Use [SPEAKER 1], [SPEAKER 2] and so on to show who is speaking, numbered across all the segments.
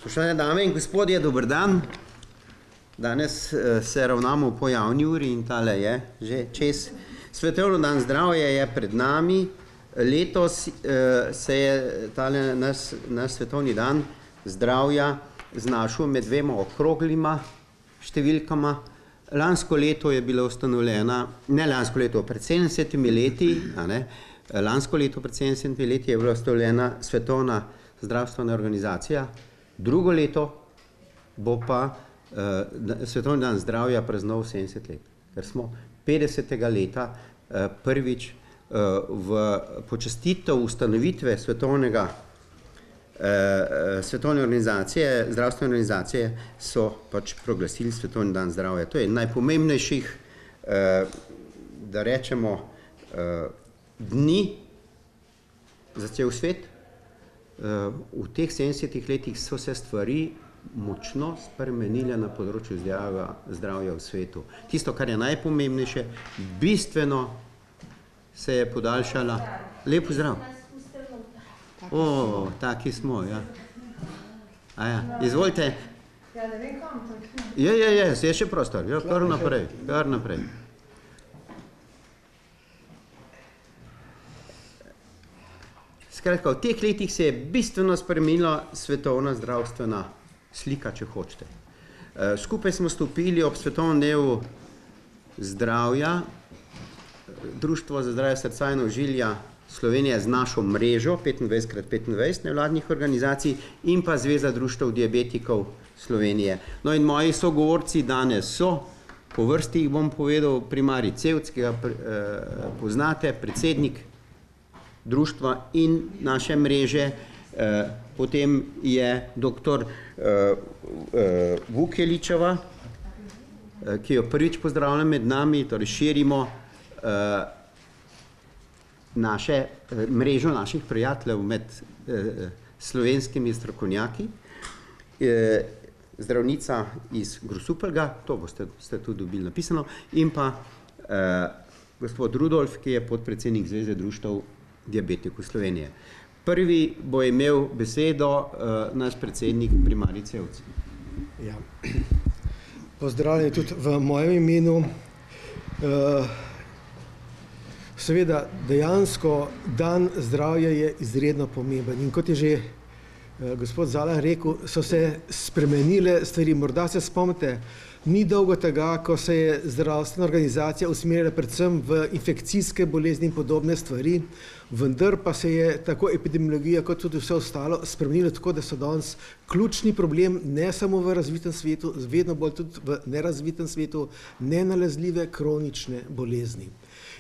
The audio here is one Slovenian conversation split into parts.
[SPEAKER 1] Spoštovane dame in gospodje, dober dan. Danes se ravnamo po javni uri in tale je že čez. Svetovni dan zdravja je pred nami. Letos se je tale naš svetovni dan zdravja znašel med dvema okroglima številkama. Lansko leto je bila ustanovljena, ne lansko leto, pred 70 leti, lansko leto pred 70 leti je bila ustanovljena Svetovna zdravstvena organizacija. Drugo leto bo pa Svetovni dan zdravja praznoval 70 let, ker smo 50. leta prvič v počastitev ustanovitve svetovne organizacije, zdravstvene organizacije so pač proglasili Svetovni dan zdravja. To je najpomembnejših, da rečemo, dni za cel svet. V teh 70 letih so se stvari močno spremenile na področju zdravja v svetu. Tisto, kar je najpomembnejše, bistveno se je podaljšala. Lep pozdrav. O, taki smo, ja. Izvolite.
[SPEAKER 2] Ja, ne vem kam.
[SPEAKER 1] Je še prostor. Kar naprej. Skratka, v teh letih se je bistveno spremenila svetovna zdravstvena slika, če hočete. Skupaj smo stopili ob svetovnem dnevu zdravja, Društvo za zdravje srca in ožilja Slovenije z našo mrežo 25x25 nevladnih organizacij in pa Zveza društev diabetikov Slovenije. No in moji sogovorci danes so, po vrsti jih bom povedal, primarij Cevc, ki ga poznate, predsednik društva in naše mreže, potem je dr. Vukeličeva, ki jo prvič pozdravljam med nami, torej širimo mrežo naših prijateljev med slovenskimi strokovnjaki, zdravnica iz Grosupeljga, to ste tudi dobili napisano, in pa gospod Rudolf, ki je podpredsednik Zveze društev diabetikov Slovenije. Prvi bo imel besedo naš predsednik primarij Cevc.
[SPEAKER 2] Ja. Pozdravljeni tudi v mojem imenu. Seveda, dejansko dan zdravja je izredno pomemben in kot je že gospod Zalar rekel, so se spremenile stvari. Morda se spomnite, ni dolgo tega, ko se je zdravstvena organizacija usmerila predvsem v infekcijske bolezni in podobne stvari, vendar pa se je tako epidemiologija kot tudi vse ostalo spremenilo tako, da so danes ključni problem ne samo v razvitem svetu, vedno bolj tudi v nerazvitem svetu, nenalezljive kronične bolezni.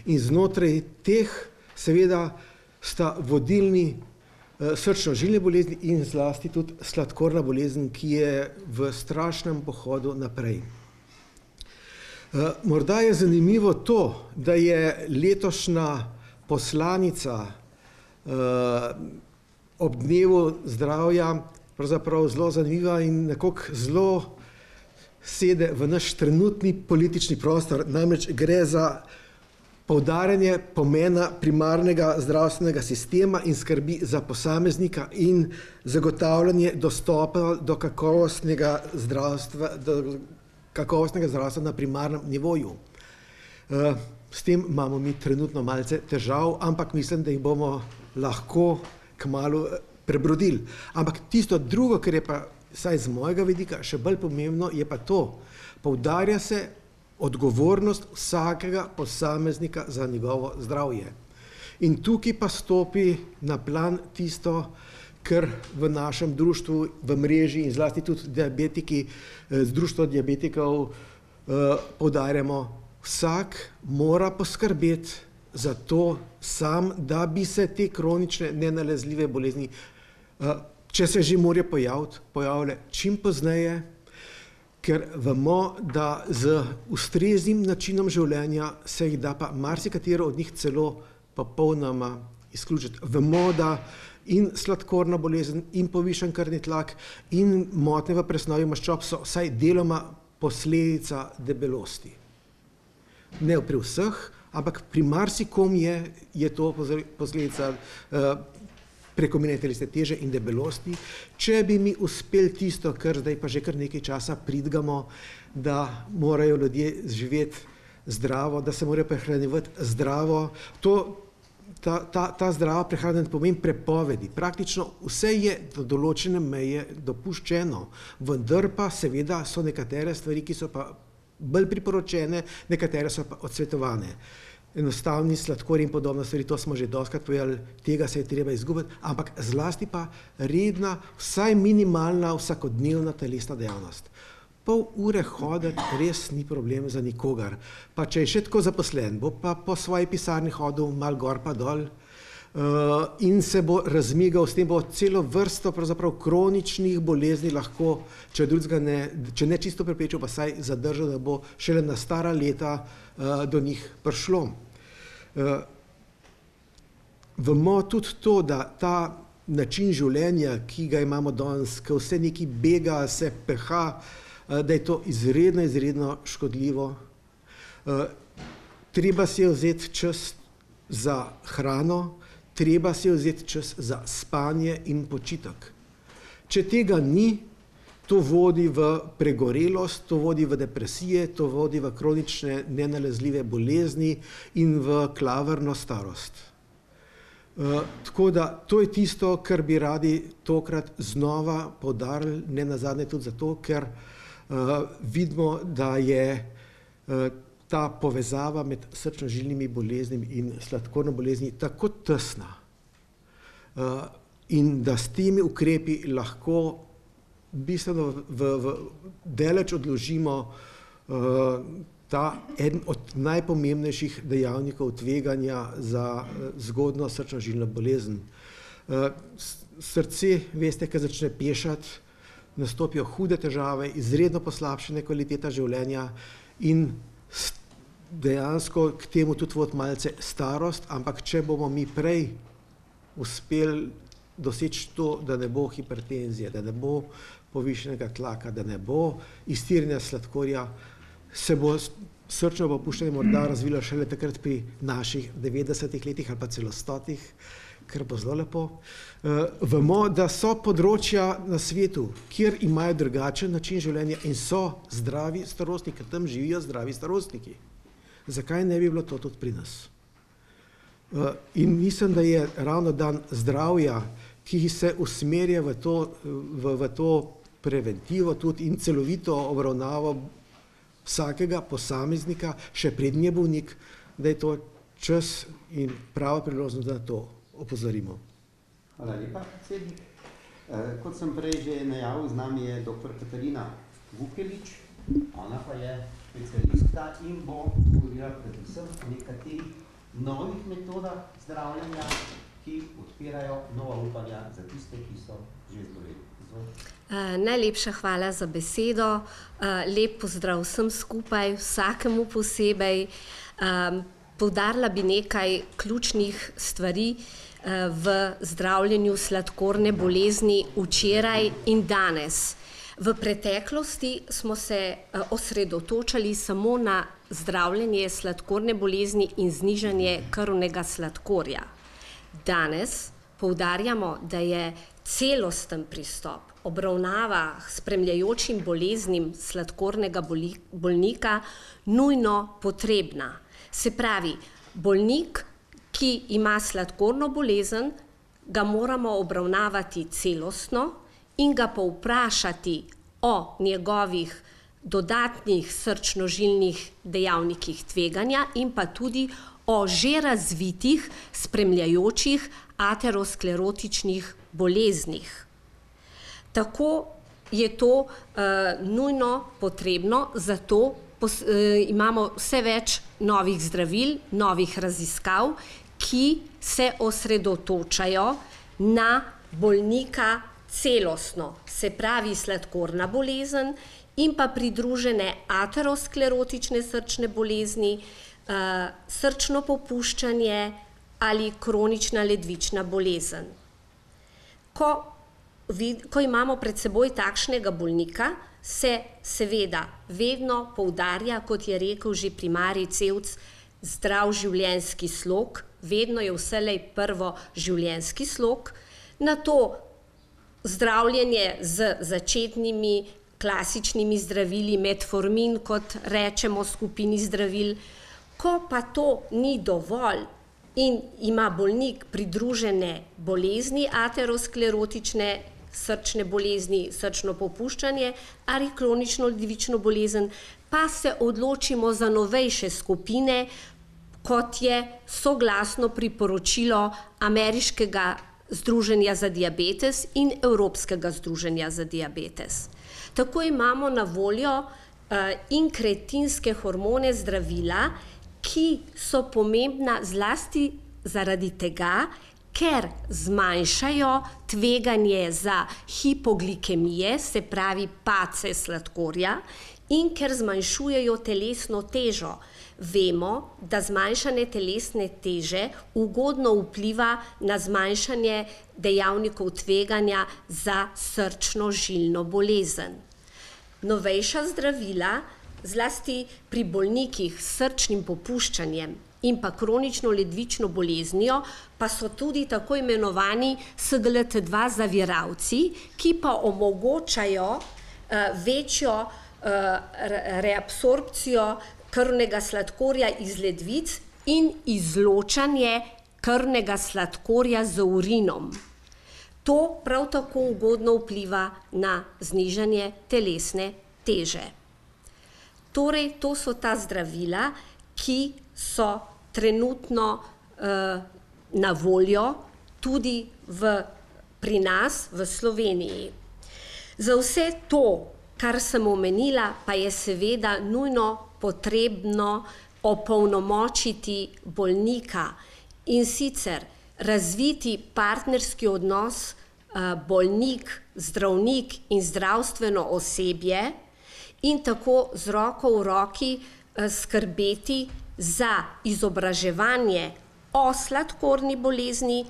[SPEAKER 2] In znotraj teh seveda sta vodilni srčno-žilne bolezni in zlasti tudi sladkorna bolezen, ki je v strašnem pohodu naprej. Morda je zanimivo to, da je letošnja poslanica ob dnevu zdravja pravzaprav zelo zanimiva in nekako zelo sede v naš trenutni politični prostor, namreč gre za poudarjanje pomena primarnega zdravstvenega sistema in skrbi za posameznika in zagotavljanje dostopa do kakovostnega zdravstva na primarnem nivoju. S tem imamo mi trenutno malce težav, ampak mislim, da jih bomo lahko kmalu prebrodili. Ampak tisto drugo, kar je pa vsaj z mojega vidika še bolj pomembno, je pa to, poudarja se odgovornost vsakega posameznika za njegovo zdravje. In tukaj pa stopi na plan tisto, kar v našem društvu, v mreži in zlasti tudi diabetiki, z društvo diabetikov poudarjamo, vsak mora poskrbeti za to sam, da bi se te kronične nenalezljive bolezni, če se že morajo pojavile čim pozneje, ker vemo, da z ustreznim načinom življenja se jih da pa marsikatero od njih celo popolnoma izključiti. Vemo, da in sladkorna bolezen, in povišan krvni tlak, in motnje v presnovi maščob so vsaj deloma posledica debelosti. Ne pri vseh, ampak pri marsikom je to posledica prekomerne telesne teže in debelosti, če bi mi uspeli tisto, kar zdaj pa že kar nekaj časa pridgamo, da morajo ljudje živeti zdravo, da se morajo prehranjevati zdravo. Ta zdrava prehrana ne pomeni prepovedi. Praktično vse je do določene meje dopuščeno, vendar pa seveda so nekatere stvari, ki so pa bolj priporočene, nekatere so pa odsvetovane. Enostavni sladkorji in podobne stvari, to smo že dostikrat povedali, tega se je treba izgubiti, ampak zlasti pa redna, vsaj minimalna vsakodnevna telesna dejavnost. Pol ure hoditi res ni problem za nikogar. Pa če je še tako zaposlen, bo pa po svoji pisarni hodil mal gor pa dol in se bo razmigal, s tem bo celo vrsto pravzaprav kroničnih bolezni lahko, če ne čisto preprečil, pa saj zadržal, da bo šele na stara leta do njih prišlo. Vemo tudi to, da ta način življenja, ki ga imamo danes, ko vse nekaj bega, se peha, da je to izredno škodljivo. Treba si je vzeti čas za hrano, treba si je vzeti čas za spanje in počitek. Če tega ni, to vodi v pregorelost, to vodi v depresije, to vodi v kronične nenalezljive bolezni in v klavrno starost. Tako da to je tisto, kar bi radi tokrat znova poudarili, ne nazadnje tudi zato, ker vidimo, da je ta povezava med srčno-žilnimi boleznimi in sladkorno bolezni tako tesna in da s temi ukrepi lahko bistveno daleč odložimo ta eden od najpomembnejših dejavnikov tveganja za zgodnjo srčno-žilno bolezen. Srce, veste, ko začne pešati, nastopijo hude težave, izredno poslabšane kvaliteta življenja in dejansko k temu tudi vodi malce starost, ampak če bomo mi prej uspeli doseči to, da ne bo hipertenzije, da ne bo povišenega tlaka, da ne bo iztirjenja sladkorja, se bo srčno popuščanje morda razvilo šele takrat pri naših 90 letih ali pa celo 100, kar bo zelo lepo. Vemo, da so področja na svetu, kjer imajo drugačen način življenja in so zdravi starostniki, tam živijo zdravi starostniki. Zakaj ne bi bilo to tudi pri nas? In mislim, da je ravno dan zdravja, ki se usmerja v to preventivo tudi in celovito obravnavo vsakega posameznika, še preden je bolnik, da je to čas in prava priložnost, da to opozorimo.
[SPEAKER 1] Hvala lepa, predsednik. Kot sem prej že najavil, z nami je dr. Katarina Vukelič, ona pa je specialistka in bo govorila predvsem o nekaterih novih metodah zdravljenja, ki odpirajo nova upanja za tiste, ki so že zboleli.
[SPEAKER 3] Najlepša hvala za besedo. Lep pozdrav vsem skupaj, vsakemu posebej. Poudarila bi nekaj ključnih stvari v zdravljenju sladkorne bolezni včeraj in danes. V preteklosti smo se osredotočali samo na zdravljenje sladkorne bolezni in znižanje krvnega sladkorja. Danes poudarjamo, da je celosten pristop obravnava spremljajočim boleznim sladkornega bolnika nujno potrebna. Se pravi, bolnik, ki ima sladkorno bolezen, ga moramo obravnavati celostno in ga povprašati o njegovih dodatnih srčno-žilnih dejavnikih tveganja in pa tudi o že razvitih spremljajočih aterosklerotičnih boleznih. Tako je to nujno potrebno, zato imamo vse več novih zdravil, novih raziskav, ki se osredotočajo na bolnika celostno, se pravi sladkorna bolezen in pa pridružene aterosklerotične srčne bolezni, srčno popuščanje ali kronična ledvična bolezen. Ko imamo pred seboj takšnega bolnika, se seveda vedno poudarja, kot je rekel že primarij Cevc, zdrav življenjski slog, vedno je vselej prvo življenjski slog, na to zdravljenje z začetnimi klasičnimi zdravili, metformin, kot rečemo skupini zdravil. Ko pa to ni dovolj in ima bolnik pridružene bolezni, aterosklerotične srčne bolezni, srčno popuščanje ali kronično ledvično bolezen, pa se odločimo za novejše skupine, kot je soglasno priporočilo Ameriškega združenja za diabetes in Evropskega združenja za diabetes. Tako imamo na voljo inkretinske hormone zdravila, ki so pomembna zlasti zaradi tega, ker zmanjšajo tveganje za hipoglikemije, se pravi padce sladkorja, in ker zmanjšujejo telesno težo. Vemo, da zmanjšanje telesne teže ugodno vpliva na zmanjšanje dejavnikov tveganja za srčno-žilno bolezen. Novejša zdravila, zlasti pri bolnikih s srčnim popuščanjem in pa kronično ledvično boleznijo, pa so tudi tako imenovani SGLT2 zaviralci, ki pa omogočajo večjo reabsorpcijo krvnega sladkorja iz ledvic in izločanje krvnega sladkorja z urinom. To prav tako ugodno vpliva na znižanje telesne teže. Torej, to so ta zdravila, ki so trenutno na voljo tudi pri nas v Sloveniji. Za vse to, kar sem omenila, pa je seveda nujno potrebno opolnomočiti bolnika in sicer razviti partnerski odnos bolnik, zdravnik in zdravstveno osebje in tako z roko v roki skrbeti za izobraževanje o sladkorni bolezni,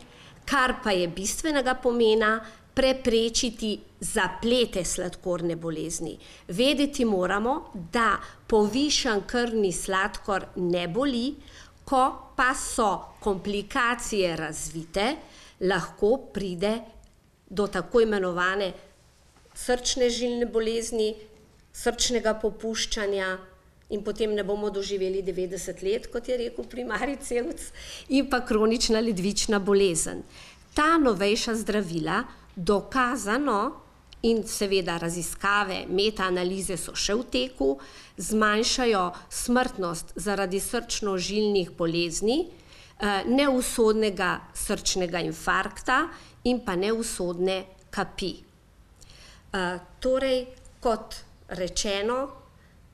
[SPEAKER 3] kar pa je bistvenega pomena preprečiti zaplete sladkorne bolezni. Vedeti moramo, da povišan krvni sladkor ne boli, ko pa so komplikacije razvite, lahko pride do tako imenovane srčne žilne bolezni, srčnega popuščanja in potem ne bomo doživeli 90 let, kot je rekel primarij Cevc, in pa kronična ledvična bolezen. Ta novejša zdravila dokazano in seveda raziskave, metaanalize so še v teku, zmanjšajo smrtnost zaradi srčno-žilnih bolezni, neusodnega srčnega infarkta in pa neusodne kapi. Torej, kot rečeno,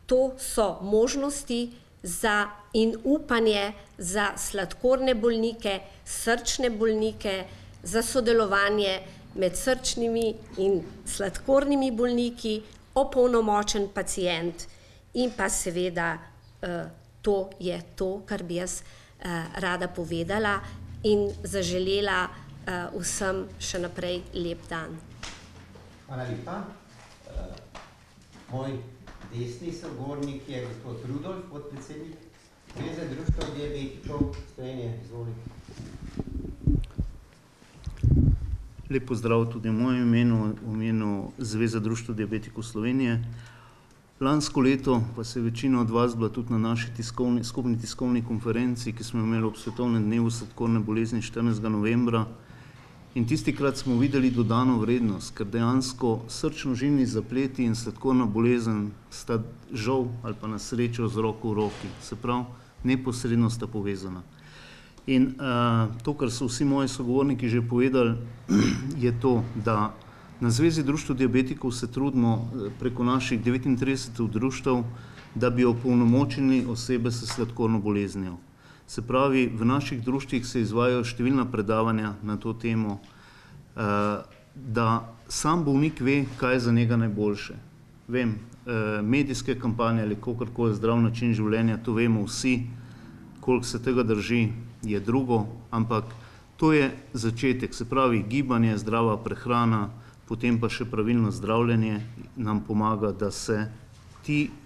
[SPEAKER 3] to so možnosti in upanje za sladkorne bolnike, srčne bolnike, za sodelovanje med srčnimi in sladkornimi bolniki, opolnomočen pacient in pa seveda to je to, kar bi jaz rada povedala in zaželela vsem še naprej lep dan.
[SPEAKER 1] Hvala lepa. Moj desni sogovornik je gospod Rudolf, podpredsednik Zveze društva diabetikov Slovenije. Izvolite.
[SPEAKER 4] Lep pozdrav tudi v mojem imenu, v imenu Zveze društva diabetikov Slovenije. Lansko leto pa se je večina od vas bila tudi na naši skupni tiskovni konferenci, ki smo imeli ob Svetovnem dnevu sladkorne bolezni 14. novembra. In tistikrat smo videli dodano vrednost, ker dejansko srčno-žilni zapleti in sladkorna bolezen sta žal ali pa na srečo z roko v roki. Se pravi, neposredno sta povezana. In to, kar so vsi moji sogovorniki že povedali, je to, da na Zvezi društva diabetikov se trudimo preko naših 39 društev, da bi opolnomočili osebe s sladkorno boleznijo. Se pravi, v naših društvih se izvajajo številna predavanja na to temo, da sam bolnik ve, kaj je za njega najboljše. Vem, medijske kampanje ali kakorkoli zdrav način življenja, to vemo vsi, koliko se tega drži, je drugo, ampak to je začetek, se pravi gibanje, zdrava prehrana, potem pa še pravilno zdravljenje nam pomaga, da se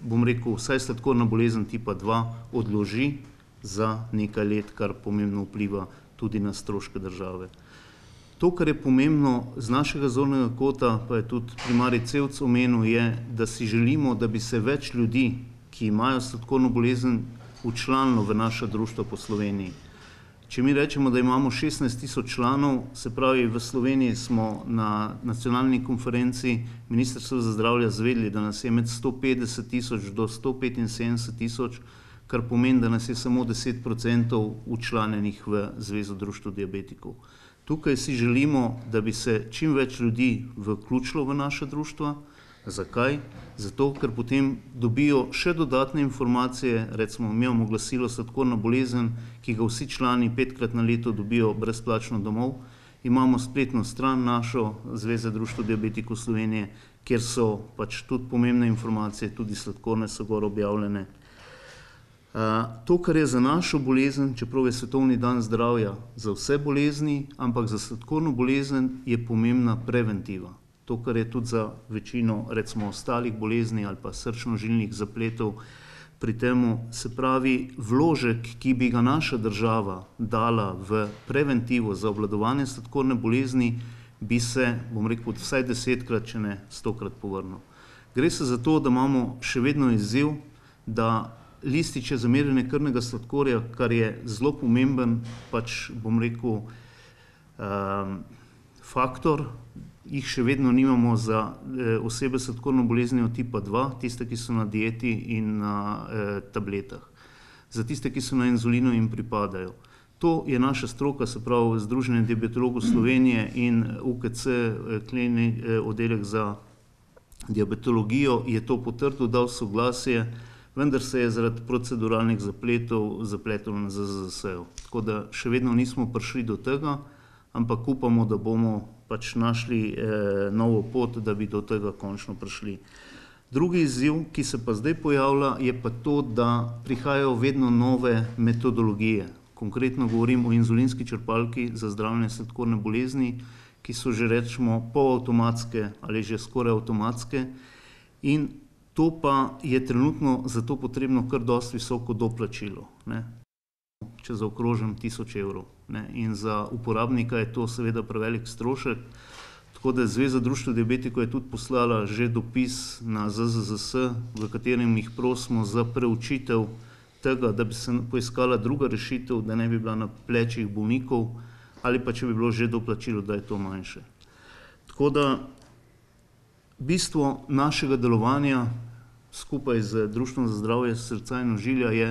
[SPEAKER 4] bom rekel, vsaj sladkorna bolezen tipa 2 odloži za nekaj let, kar pomembno vpliva tudi na stroške države. To, kar je pomembno z našega zornega kota, pa je tudi primarij Cevc omenil, je, da si želimo, da bi se več ljudi, ki imajo sladkorno bolezen, včlanilo v naša društva po Sloveniji. Če mi rečemo, da imamo 16.000 članov, se pravi, v Sloveniji smo na nacionalni konferenci Ministrstva za zdravje zvedeli, da nas je med 150.000 do 175.000, kar pomeni, da nas je samo 10% včlanjenih v Zvezo društva diabetikov. Tukaj si želimo, da bi se čim več ljudi vključilo v naša društva. Zakaj? Zato, ker potem dobijo še dodatne informacije, recimo mi imamo glasilo sladkorna bolezen, ki ga vsi člani 5-krat na leto dobijo brezplačno domov. Imamo spletno stran našo Zveze društva diabetikov Slovenije, kjer so pač tudi pomembne informacije, tudi sladkorne so gor objavljene. To, kar je za našo bolezen, čeprav je Svetovni dan zdravja za vse bolezni, ampak za sladkorno bolezen je pomembna preventiva. To, kar je tudi za večino, recimo, ostalih bolezni ali pa srčno-žilnih zapletov, pri temu se pravi vložek, ki bi ga naša država dala v preventivo za obvladovanje sladkorne bolezni, bi se, bom rekel, vsaj 10-krat, če ne 100-krat povrnil. Gre se za to, da imamo še vedno izziv, da lističe za merjenje krvnega sladkorja, kar je zelo pomemben, pač, bom rekel, faktor, jih še vedno nimamo za osebe s sladkorno boleznijo tipa 2, tiste, ki so na dieti in na tabletah. Za tiste, ki so na inzulinu in pripadajo. To je naša stroka, se pravi Združenje diabetologov Slovenije in UKC, oddelek za diabetologijo, je to potrdil, dal soglasje, vendar se je zaradi proceduralnih zapletov na ZZZS-ju. Tako da še vedno nismo prišli do tega, ampak upamo, da bomo pač našli novo pot, da bi do tega končno prišli. Drugi izziv, ki se pa zdaj pojavlja, je pa to, da prihajajo vedno nove metodologije. Konkretno govorim o inzulinski črpalki za zdravljenje sladkorne bolezni, ki so že rečemo polavtomatske ali že skoraj avtomatske, in to pa je trenutno za to potrebno kar dosti visoko doplačilo, če zaokrožim 1000 evrov. In za uporabnika je to seveda prevelik strošek, tako da Zveza društva diabetikov je tudi poslala že dopis na ZZZS, v katerem jih prosimo za preučitev tega, da bi se poiskala druga rešitev, da ne bi bila na plečih bolnikov, ali pa če bi bilo že doplačilo, da je to manjše. Tako da bistvo našega delovanja skupaj z Društvom za zdravje srca in ožilja je,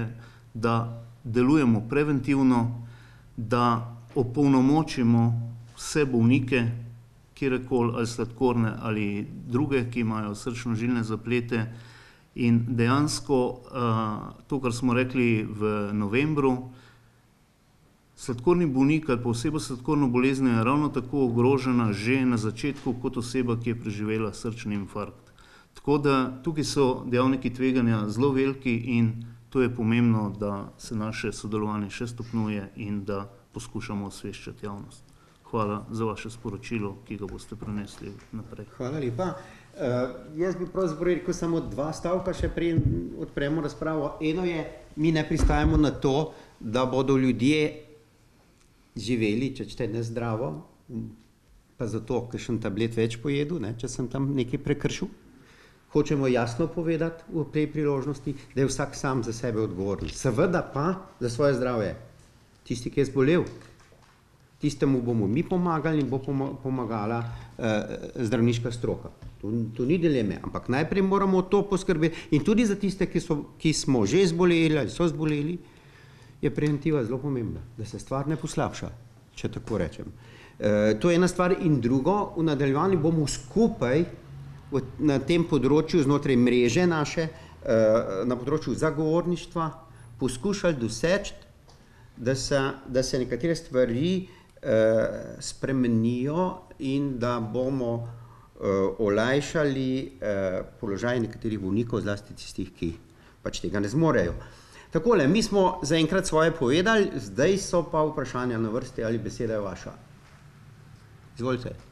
[SPEAKER 4] da delujemo preventivno, da opolnomočimo vse bolnike, kjerekoli ali sladkorne ali druge, ki imajo srčno-žilne zaplete, in dejansko to, kar smo rekli v novembru, sladkorni bolnik ali pa oseba s sladkorno boleznijo je ravno tako ogrožena že na začetku kot oseba, ki je preživela srčni infarkt. Tako da tukaj so dejavniki tveganja zelo veliki in to je pomembno, da se naše sodelovanje še stopnjuje in da poskušamo osveščati javnost. Hvala za vaše sporočilo, ki ga boste prenesli naprej.
[SPEAKER 1] Hvala lepa. Jaz bi pravzaprav rekel samo 2 stavka, še prej odpremo razpravo. Eno je, mi ne pristajamo na to, da bodo ljudje živeli, če ćete nezdravo, pa zato, ker sem tablet več pojedel, če sem tam nekaj prekršil. Hočemo jasno povedati v tej priložnosti, da je vsak sam za sebe odgovoren. Seveda pa za svoje zdravje. Tisti, ki je zbolel, tistemu bomo mi pomagali in bo pomagala zdravniška stroka. Tu ni dileme, ampak najprej moramo to poskrbeti. In tudi za tiste, ki smo že zboleli ali so zboleli, je preventiva zelo pomembna, da se stvar ne poslabša, če tako rečem. To je ena stvar. In drugo, v nadaljevanju bomo skupaj na tem področju, znotraj mreže naše, na področju zagovorništva, poskušali doseči, da se nekatere stvari spremenijo in da bomo olajšali položaj nekaterih bolnikov, zlasti tistih, ki pač tega ne zmorejo. Takole, mi smo zaenkrat svoje povedali, zdaj so pa vprašanja na vrsti ali beseda je vaša. Izvolite.